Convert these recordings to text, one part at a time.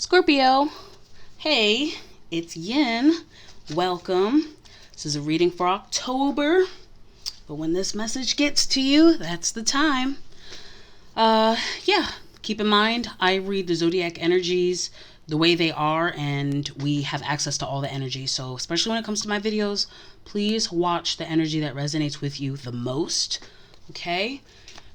Scorpio, hey, it's Yin. Welcome. This is a reading for October. But when this message gets to you, that's the time. Keep in mind, I read the zodiac energies the way they are, and we have access to all the energy. So especially when it comes to my videos, please watch the energy that resonates with you the most. Okay?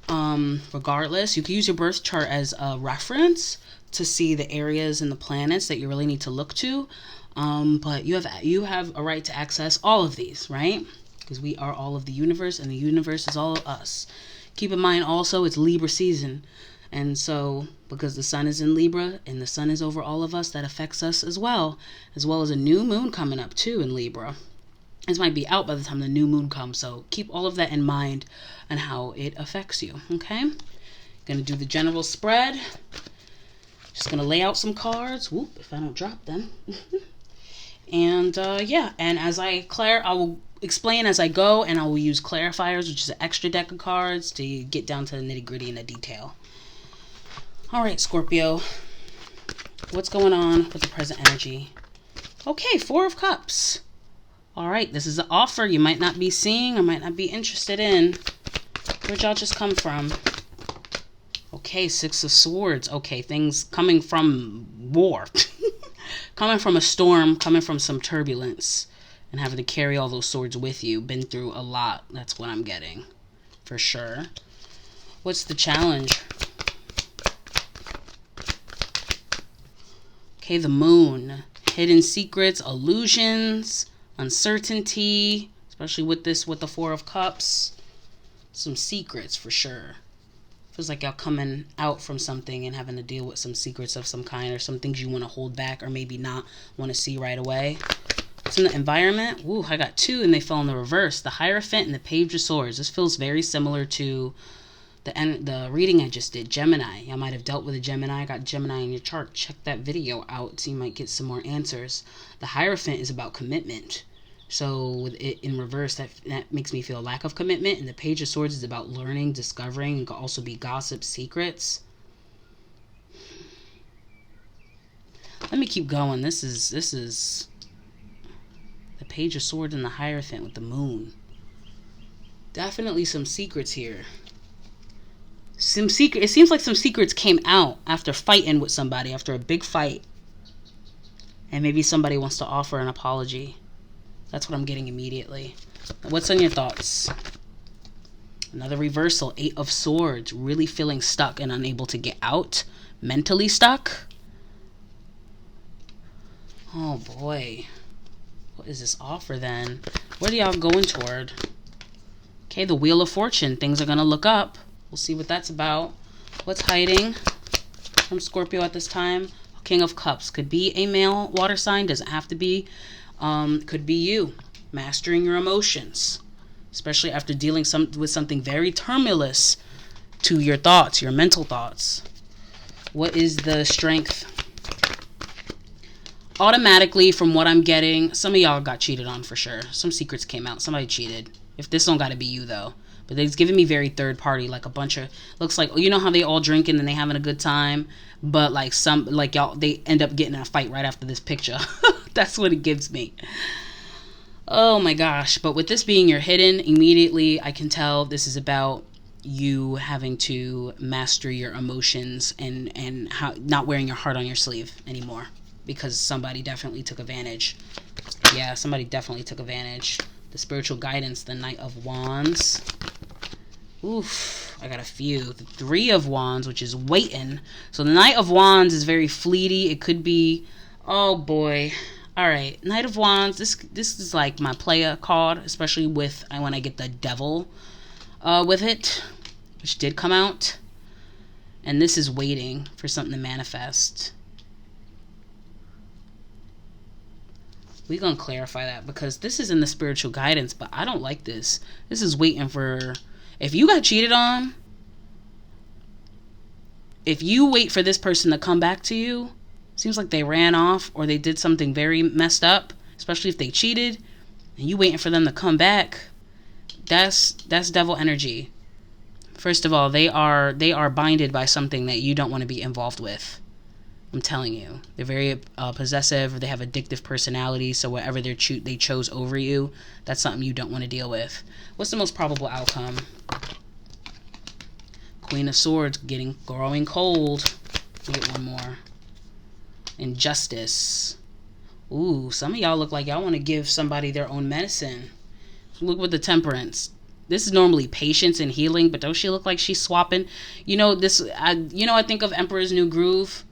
Regardless, you can use your birth chart as a reference to see the areas and the planets that you really need to look to. But you have a right to access all of these, right? Because we are all of the universe, and the universe is all of us. Keep in mind also, it's Libra season. And so, because the sun is in Libra and the sun is over all of us, that affects us as well as a new moon coming up too in Libra. This might be out by the time the new moon comes, so keep all of that in mind and how it affects you, okay? Gonna do the general spread. Just gonna lay out some cards. Whoop, if I don't drop them. And and as I will explain as I go, and I will use clarifiers, which is an extra deck of cards to get down to the nitty gritty and the detail. All right, Scorpio, what's going on with the present energy? Okay, Four of Cups. All right, this is an offer you might not be seeing or might not be interested in. Where'd y'all just come from? Okay, Six of Swords. Okay, things coming from war. Coming from a storm, coming from some turbulence, and having to carry all those swords with you. Been through a lot. That's what I'm getting, for sure. What's the challenge? Okay, the Moon. Hidden secrets, illusions, uncertainty, especially with the Four of Cups. Some secrets for sure. Feels like y'all coming out from something and having to deal with some secrets of some kind, or some things you want to hold back or maybe not want to see right away. It's in the environment. Ooh, I got two and they fell in the reverse. The Hierophant and the Page of Swords. This feels very similar to the reading I just did, Gemini. Y'all might have dealt with a Gemini. I got Gemini in your chart. Check that video out so you might get some more answers. The Hierophant is about commitment. So with it in reverse, that makes me feel a lack of commitment. And the Page of Swords is about learning, discovering, and can also be gossip, secrets. Let me keep going. This is the Page of Swords and the Hierophant with the Moon. Definitely some secrets here. It seems like some secrets came out after fighting with somebody, after a big fight. And maybe somebody wants to offer an apology. That's what I'm getting immediately. What's on your thoughts? Another reversal, Eight of Swords. Really feeling stuck and unable to get out. Mentally stuck. Oh boy. What is this offer then? What are y'all going toward? Okay, the Wheel of Fortune. Things are going to look up. We'll see what that's about. What's hiding from Scorpio at this time? King of Cups. Could be a male water sign. Doesn't have to be. Could be you. Mastering your emotions. Especially after dealing with something very tumultuous to your thoughts, your mental thoughts. What is the strength? Automatically, from what I'm getting, some of y'all got cheated on for sure. Some secrets came out. Somebody cheated. If this don't gotta be you though. But it's giving me very third party, like a bunch of, looks like, you know how they all drinking and they having a good time, but like y'all, they end up getting in a fight right after this picture. That's what it gives me. Oh my gosh. But with this being your hidden, immediately I can tell this is about you having to master your emotions and how not wearing your heart on your sleeve anymore, because somebody definitely took advantage. Yeah, somebody definitely took advantage. The spiritual guidance, the Knight of Wands. Oof, I got a few. The Three of Wands, which is waiting. So the Knight of Wands is very fleety. It could be, oh boy. All right, Knight of Wands. This is like my player card, especially with when I get the Devil with it, which did come out. And this is waiting for something to manifest. We're going to clarify that because this is in the spiritual guidance, but I don't like this. This is waiting for, if you got cheated on, if you wait for this person to come back to you, seems like they ran off or they did something very messed up, especially if they cheated, and you waiting for them to come back, that's devil energy. First of all, they are binded by something that you don't want to be involved with. I'm telling you, they're very possessive, or they have addictive personalities. So whatever they chose over you, that's something you don't want to deal with. What's the most probable outcome? Queen of Swords, growing cold. Get one more. Injustice. Ooh, some of y'all look like y'all want to give somebody their own medicine. Look with the Temperance. This is normally patience and healing, but don't she look like she's swapping? You know this. I think of Emperor's New Groove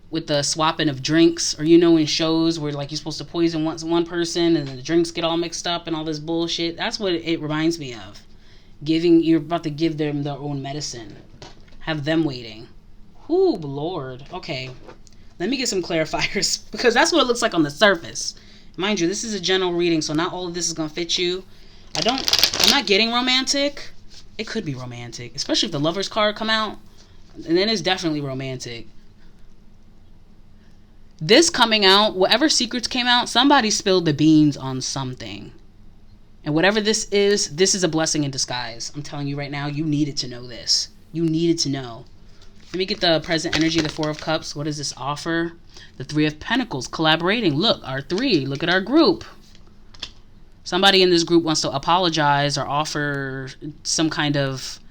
with the swapping of drinks, or in shows where like you're supposed to poison one person and then the drinks get all mixed up and all this bullshit. That's what it reminds me of. You're about to give them their own medicine. Have them waiting. Ooh, Lord. Okay. Let me get some clarifiers, because that's what it looks like on the surface. Mind you, this is a general reading, so not all of this is going to fit you. I'm not getting romantic. It could be romantic, especially if the Lover's card come out. And then it's definitely romantic. This coming out, whatever secrets came out, somebody spilled the beans on something. And whatever this is a blessing in disguise. I'm telling you right now, you needed to know this. You needed to know. Let me get the present energy, the Four of Cups. What does this offer? The Three of Pentacles, collaborating. Look, our three. Look at our group. Somebody in this group wants to apologize or offer some kind of...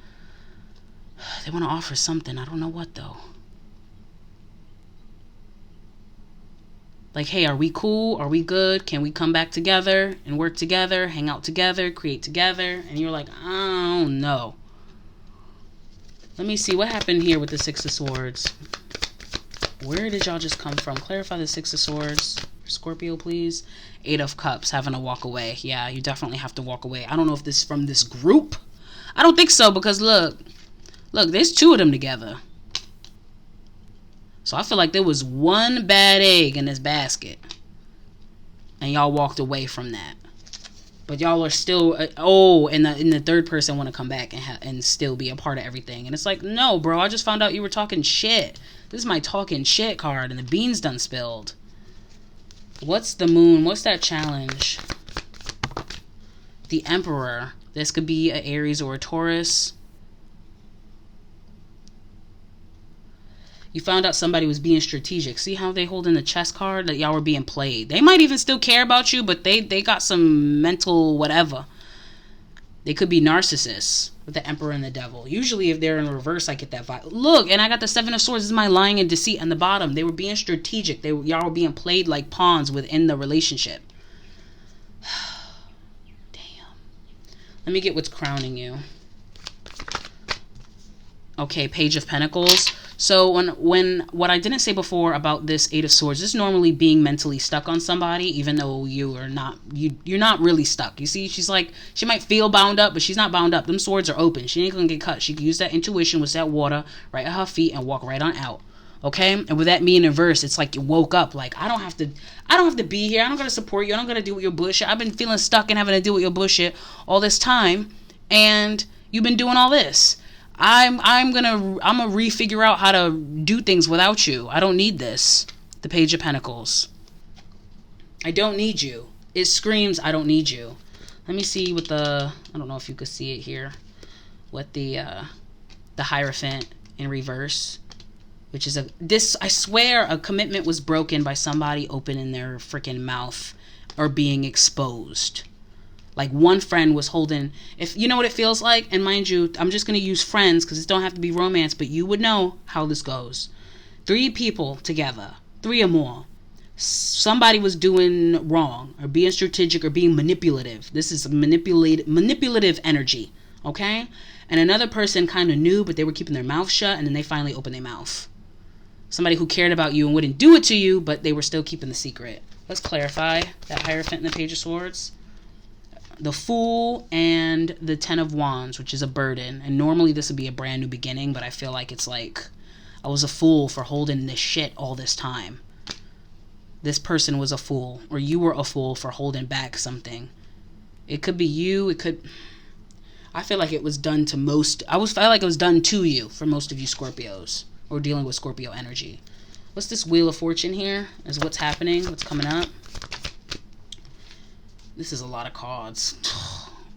They want to offer something. I don't know what, though. Like, hey, are we cool? Are we good? Can we come back together and work together, hang out together, create together? And you're like, I don't know. Let me see what happened here with the Six of Swords. Where did y'all just come from? Clarify the Six of Swords. Scorpio, please. Eight of Cups, having to walk away. Yeah, you definitely have to walk away. I don't know if this is from this group. I don't think so, because look, there's two of them together. So I feel like there was one bad egg in this basket. And y'all walked away from that. But y'all are still... and the third person want to come back and still be a part of everything. And it's like, no, bro. I just found out you were talking shit. This is my talking shit card. And the beans done spilled. What's the Moon? What's that challenge? The Emperor. This could be an Aries or a Taurus. You found out somebody was being strategic. See how they hold in the chess card? That y'all were being played. They might even still care about you, but they got some mental whatever. They could be narcissists with the Emperor and the Devil. Usually if they're in reverse, I get that vibe. Look, and I got the Seven of Swords. This is my lying and deceit on the bottom. They were being strategic. Y'all were being played like pawns within the relationship. Damn. Let me get what's crowning you. Okay, Page of Pentacles. So when what I didn't say before about this Eight of Swords, this is normally being mentally stuck on somebody, even though you're not really stuck. You see, she's like, she might feel bound up, but she's not bound up. Them swords are open. She ain't gonna get cut. She can use that intuition with that water right at her feet and walk right on out. Okay? And with that being in verse, it's like you woke up like, I don't have to be here. I don't gotta support you. I don't gotta deal with your bullshit. I've been feeling stuck and having to deal with your bullshit all this time, and you've been doing all this. I'm gonna refigure out how to do things without you. I don't need this. The Page of Pentacles. I don't need you. It screams, I don't need you. Let me see what I don't know if you could see it here. What the Hierophant in reverse. Which is I swear a commitment was broken by somebody opening their freaking mouth or being exposed. Like one friend was holding, if you know what it feels like, and mind you, I'm just going to use friends because it don't have to be romance, but you would know how this goes. 3 people together, 3 or more. Somebody was doing wrong or being strategic or being manipulative. This is manipulative energy, okay? And another person kind of knew, but they were keeping their mouth shut, and then they finally opened their mouth. Somebody who cared about you and wouldn't do it to you, but they were still keeping the secret. Let's clarify that Hierophant and the Page of Swords. The Fool and the Ten of Wands, which is a burden. And normally this would be a brand new beginning, but I feel like it's like I was a fool for holding this shit all this time. This person was a fool, or you were a fool for holding back something. It could be you. I feel like it was done to most. I felt like it was done to you for most of you Scorpios, or dealing with Scorpio energy. What's this Wheel of Fortune here? Is what's happening? What's coming up? This is a lot of cards.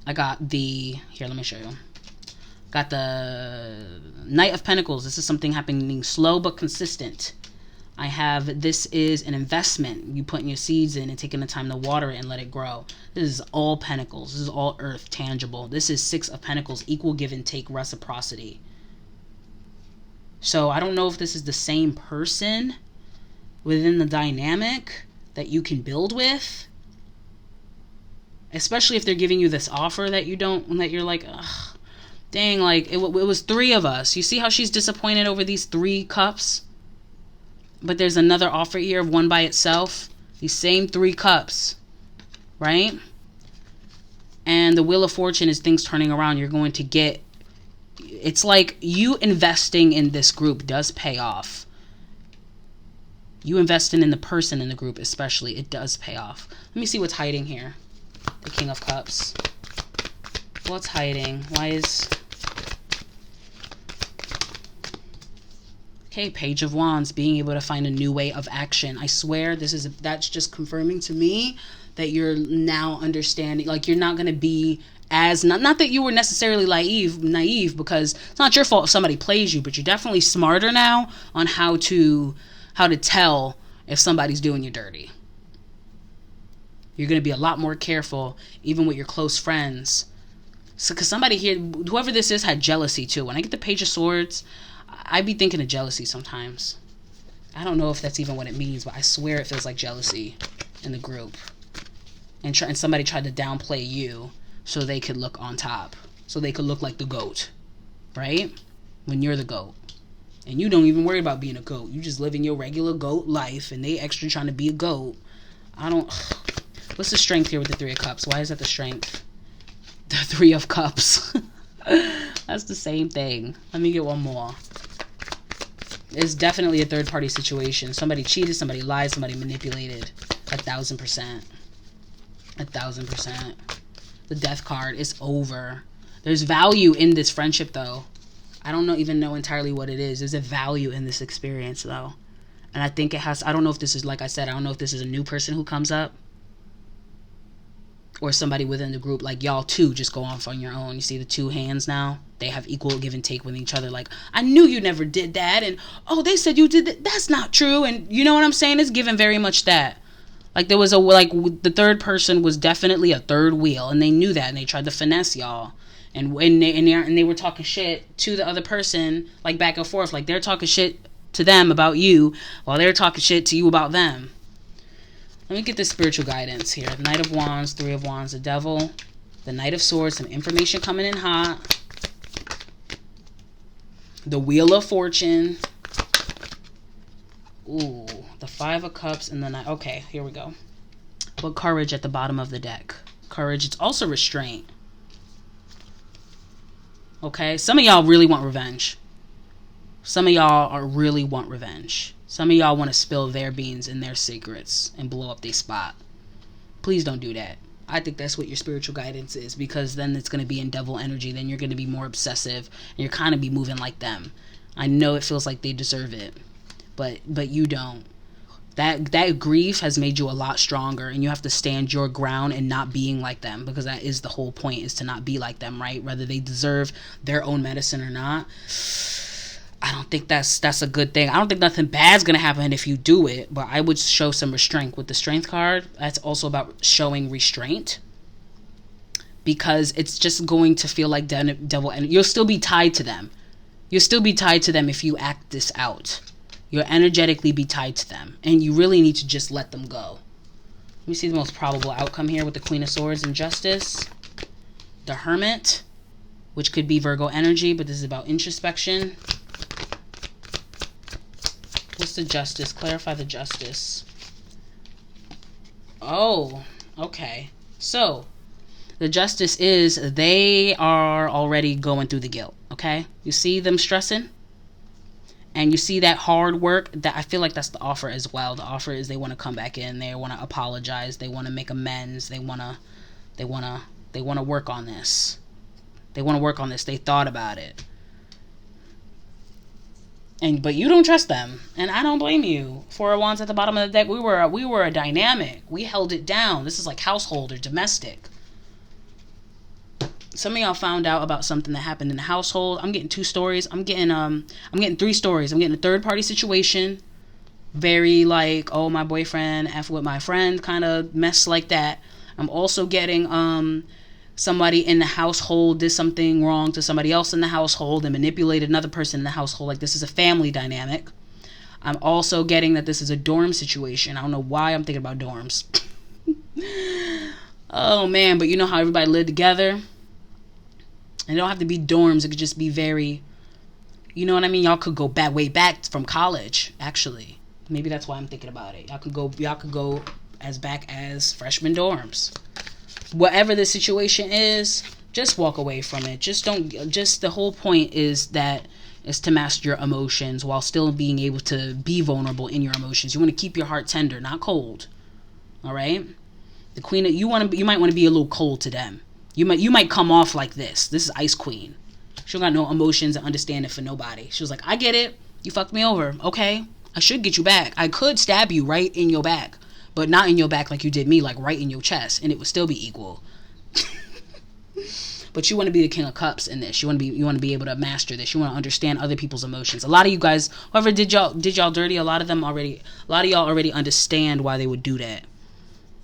I got here, let me show you. Got the Knight of Pentacles. This is something happening slow but consistent. I have, this is an investment. You putting your seeds in and taking the time to water it and let it grow. This is all pentacles. This is all earth, tangible. This is 6 of Pentacles, equal give and take, reciprocity. So I don't know if this is the same person within the dynamic that you can build with. Especially if they're giving you this offer that you don't, that you're like, ugh, dang, like, it was 3 of us. You see how she's disappointed over these 3 cups? But there's another offer here of 1 by itself. These same 3 cups, right? And the Wheel of Fortune is things turning around. You're going to get, it's like you investing in this group does pay off. You investing in the person in the group especially, it does pay off. Let me see what's hiding here. The King of Cups. What's hiding? Why is... Okay, Page of Wands, being able to find a new way of action. I swear that's just confirming to me that you're now understanding, like you're not going to be as, not that you were necessarily naive, because it's not your fault if somebody plays you, but you're definitely smarter now on how to tell if somebody's doing you dirty. You're going to be a lot more careful, even with your close friends. So, because somebody here, whoever this is, had jealousy too. When I get the Page of Swords, I be thinking of jealousy sometimes. I don't know if that's even what it means, but I swear it feels like jealousy in the group. And somebody tried to downplay you so they could look on top. So they could look like the goat. Right? When you're the goat. And you don't even worry about being a goat. You just living your regular goat life, and they extra trying to be a goat. What's the strength here with the 3 of Cups? Why is that the strength? The 3 of Cups. That's the same thing. Let me get one more. It's definitely a third-party situation. Somebody cheated, somebody lied, somebody manipulated. 1,000%. 1,000%. The Death card is over. There's value in this friendship, though. I don't even know entirely what it is. There's a value in this experience, though. And I think it has... I don't know if this is, like I said, I don't know if this is a new person who comes up. Or somebody within the group, like y'all two just go off on your own. You see the 2 hands now? They have equal give and take with each other. Like, I knew you never did that. And, oh, they said you did that. That's not true. And you know what I'm saying? It's given very much that. Like, there was the third person was definitely a third wheel. And they knew that. And they tried to finesse y'all. And they were talking shit to the other person, like back and forth. Like, they're talking shit to them about you while they're talking shit to you about them. Let me get this spiritual guidance here. Knight of Wands, 3 of Wands, the Devil, the Knight of Swords, some information coming in hot. The Wheel of Fortune. Ooh, the 5 of Cups and the Knight. Okay, here we go. But courage at the bottom of the deck. Courage, it's also restraint. Okay, some of y'all really want revenge. Some of y'all really want revenge. Some of y'all want to spill their beans and their secrets and blow up their spot. Please don't do that. I think that's what your spiritual guidance is, because then it's going to be in devil energy. Then you're going to be more obsessive and you're kind of be moving like them. I know it feels like they deserve it, but you don't. That grief has made you a lot stronger, and you have to stand your ground and not being like them, because that is the whole point, is to not be like them, right? Whether they deserve their own medicine or not. I don't think that's a good thing. I don't think nothing bad's going to happen if you do it, but I would show some restraint with the Strength card. That's also about showing restraint, because it's just going to feel like devil, and you'll still be tied to them. You'll still be tied to them if you act this out. You'll energetically be tied to them, and you really need to just let them go. Let me see the most probable outcome here with the Queen of Swords and Justice. The Hermit, which could be Virgo energy, but this is about introspection. What's the Justice? Clarify the Justice. Oh, okay. So, the Justice is they are already going through the guilt, okay? You see them stressing? And you see that hard work. That I feel like that's the offer as well. The offer is they want to come back in. They want to apologize. They want to make amends. They want to work on this. They want to work on this. They thought about it. But you don't trust them, and I don't blame you. 4 of Wands at the bottom of the deck. We were a dynamic. We held it down. This is like household or domestic. Some of y'all found out about something that happened in the household. I'm getting 2 stories. I'm getting 3 stories. I'm getting a third party situation. Very like, oh, my boyfriend F with my friend kind of mess like that. I'm also getting somebody in the household did something wrong to somebody else in the household and manipulated another person in the household. Like, this is a family dynamic. I'm also getting that this is a dorm situation. I don't know why I'm thinking about dorms. Oh man, but you know how everybody lived together? And it don't have to be dorms. It could just be very, you know what I mean? Y'all could go back, way back from college, actually. Maybe that's why I'm thinking about it. Y'all could go as back as freshman dorms. Whatever the situation is, just walk away from it. Just the whole point is to master your emotions while still being able to be vulnerable in your emotions. You want to keep your heart tender, not cold. All right? The queen, you might want to be a little cold to them. You might come off like this. This is Ice Queen. She don't got no emotions and understanding for nobody. She was like, I get it. You fucked me over. Okay. I should get you back. I could stab you right in your back, but not in your back like you did me, like right in your chest, and it would still be equal. But you want to be the king of cups in this. You want to be able to master this. You want to understand other people's emotions. A lot of you guys, whoever did y'all dirty, a lot of y'all already understand why they would do that,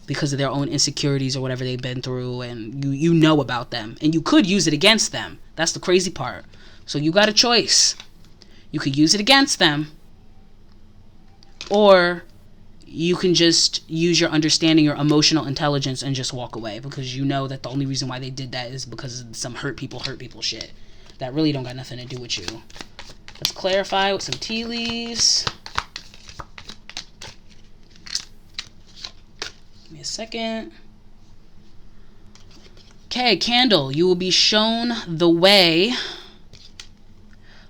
because of their own insecurities or whatever they've been through, and you know about them, and you could use it against them. That's the crazy part. So you got a choice. You could use it against them, or you can just use your understanding, your emotional intelligence, and just walk away, because you know that the only reason why they did that is because of some hurt people shit that really don't got nothing to do with you. Let's clarify with some tea leaves. Give me a second. Okay, candle. You will be shown the way.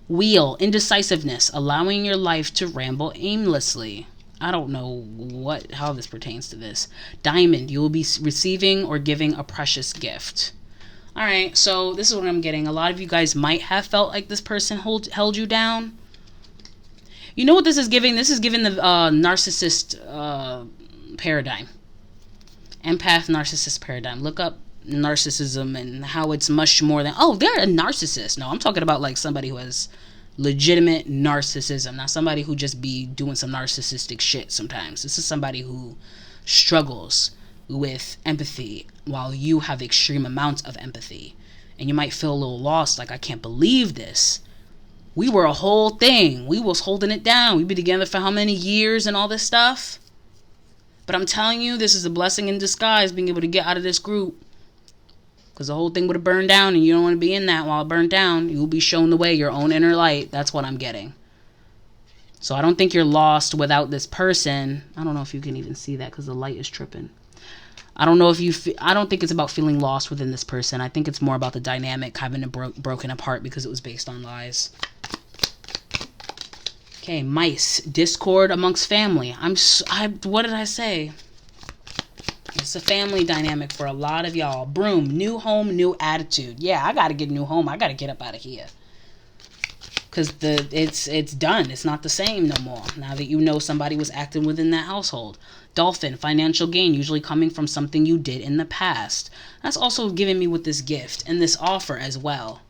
Wheel, indecisiveness, allowing your life to ramble aimlessly. I don't know how this pertains to this. Diamond, you will be receiving or giving a precious gift. All right, so this is what I'm getting. A lot of you guys might have felt like this person held you down. You know what this is giving? This is giving the narcissist paradigm. Empath narcissist paradigm. Look up narcissism and how it's much more than, oh, they're a narcissist. No, I'm talking about like somebody who has legitimate narcissism, not somebody who just be doing some narcissistic shit sometimes. This is somebody who struggles with empathy while you have extreme amounts of empathy, and you might feel a little lost, like, I can't believe this. We were a whole thing. We was holding it down. We've been together for how many years and all this stuff. But I'm telling you, this is a blessing in disguise, being able to get out of this group. Because the whole thing would have burned down, and you don't want to be in that while it burned down. You will be shown the way, your own inner light. That's what I'm getting. So I don't think you're lost without this person. I don't know if you can even see that because the light is tripping. I don't think it's about feeling lost within this person. I think it's more about the dynamic having broken apart because it was based on lies. Okay, mice, discord amongst family. What did I say? It's a family dynamic for a lot of y'all. Broom, new home, new attitude. Yeah, I got to get a new home. I got to get up out of here. Because it's done. It's not the same no more. Now that you know somebody was acting within that household. Dolphin, financial gain, usually coming from something you did in the past. That's also giving me with this gift and this offer as well.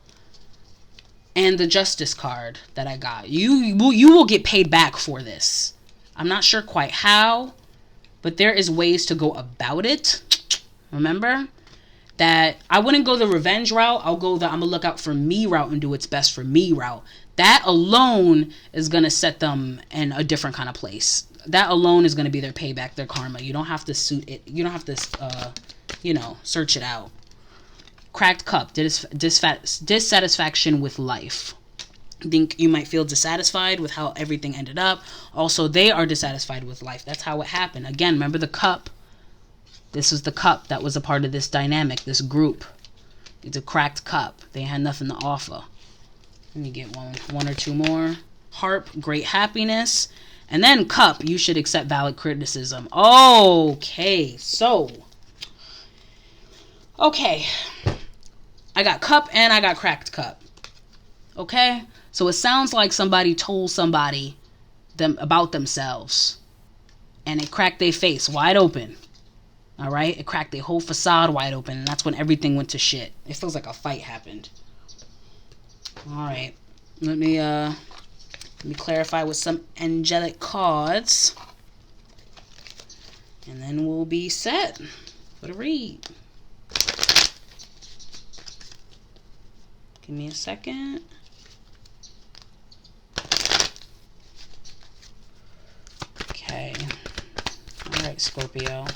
And the justice card that I got. You will get paid back for this. I'm not sure quite how, but there is ways to go about it. Remember that I wouldn't go the revenge route. I'll go the I'm going to look out for me route and do what's best for me route. That alone is going to set them in a different kind of place. That alone is going to be their payback, their karma. You don't have to suit it. You don't have to, search it out. Cracked cup, dissatisfaction with life. I think you might feel dissatisfied with how everything ended up. Also, they are dissatisfied with life. That's how it happened. Again, remember the cup. This was the cup that was a part of this dynamic, this group. It's a cracked cup. They had nothing to offer. Let me get one or two more. Harp, great happiness. And then cup, you should accept valid criticism. Okay, so. Okay. I got cup and I got cracked cup. Okay? So it sounds like somebody told somebody about themselves. And it cracked their face wide open. Alright? It cracked their whole facade wide open. And that's when everything went to shit. It feels like a fight happened. Alright. Let me Let me clarify with some angelic cards. And then we'll be set for the read. Give me a second. Okay. All right, Scorpio.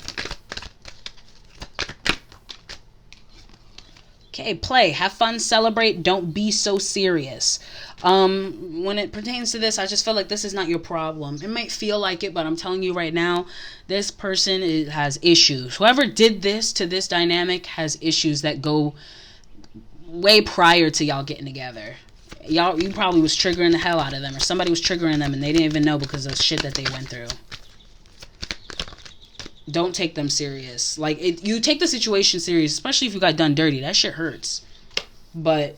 Okay, play. Have fun, celebrate. Don't be so serious. When it pertains to this, I just feel like this is not your problem. It might feel like it, but I'm telling you right now, this person has issues. Whoever did this to this dynamic has issues that go way prior to y'all getting together. You probably was triggering the hell out of them, or somebody was triggering them and they didn't even know because of shit that they went through. Don't take them serious. Like, you take the situation serious, especially if you got done dirty. That shit hurts. But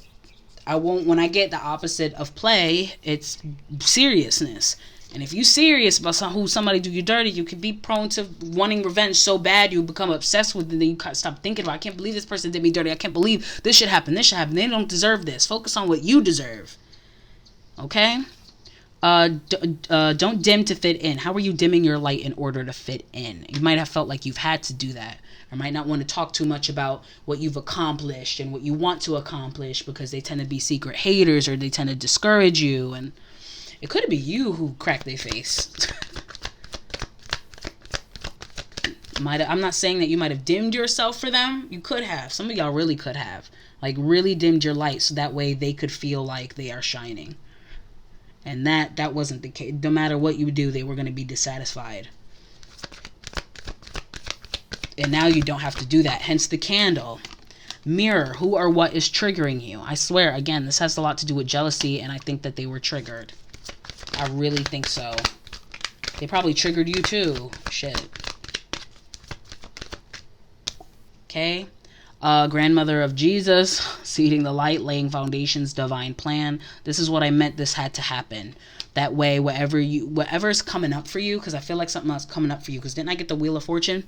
I won't, when I get the opposite of play, it's seriousness. And if you serious about who somebody do you dirty, you could be prone to wanting revenge so bad you become obsessed with it, then you stop thinking about, I can't believe this person did me dirty. I can't believe this should happen. This should happen. They don't deserve this. Focus on what you deserve. Okay? Don't dim to fit in. How are you dimming your light in order to fit in? You might have felt like you've had to do that, or might not want to talk too much about what you've accomplished and what you want to accomplish because they tend to be secret haters, or they tend to discourage you. And it could be you who cracked their face. I'm not saying that you might have dimmed yourself for them. You could have. Some of y'all really could have. Like, really dimmed your light so that way they could feel like they are shining. And that wasn't the case. No matter what you do, they were going to be dissatisfied. And now you don't have to do that. Hence the candle. Mirror, who or what is triggering you? I swear, again, this has a lot to do with jealousy, and I think that they were triggered. I really think so. They probably triggered you too. Shit. Okay. Grandmother of Jesus, seeding the light, laying foundations, divine plan. This is what I meant. This had to happen. That way, whatever's coming up for you, because I feel like something else coming up for you. Because didn't I get the Wheel of Fortune?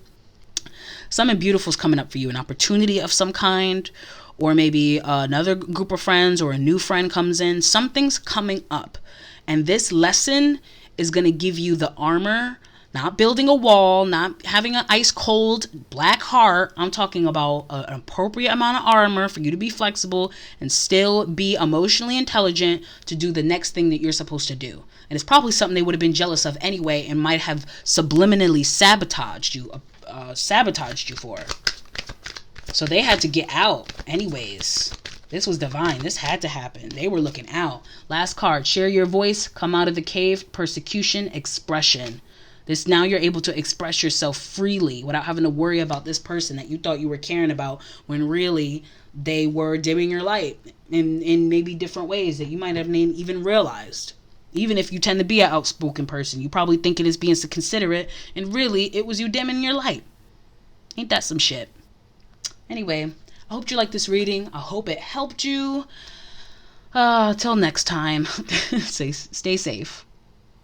Something beautiful is coming up for you. An opportunity of some kind, or maybe another group of friends or a new friend comes in. Something's coming up, and this lesson is going to give you the armor. Not building a wall, not having an ice cold black heart. I'm talking about an appropriate amount of armor for you to be flexible and still be emotionally intelligent to do the next thing that you're supposed to do. And it's probably something they would have been jealous of anyway and might have subliminally sabotaged you for. So they had to get out anyways. This was divine. This had to happen. They were looking out. Last card, share your voice, come out of the cave, persecution, expression. This, now you're able to express yourself freely without having to worry about this person that you thought you were caring about when really they were dimming your light in maybe different ways that you might have even realized. Even if you tend to be an outspoken person, you probably think it is being so considerate, and really it was you dimming your light. Ain't that some shit? Anyway, I hope you liked this reading. I hope it helped you. Till next time, stay safe.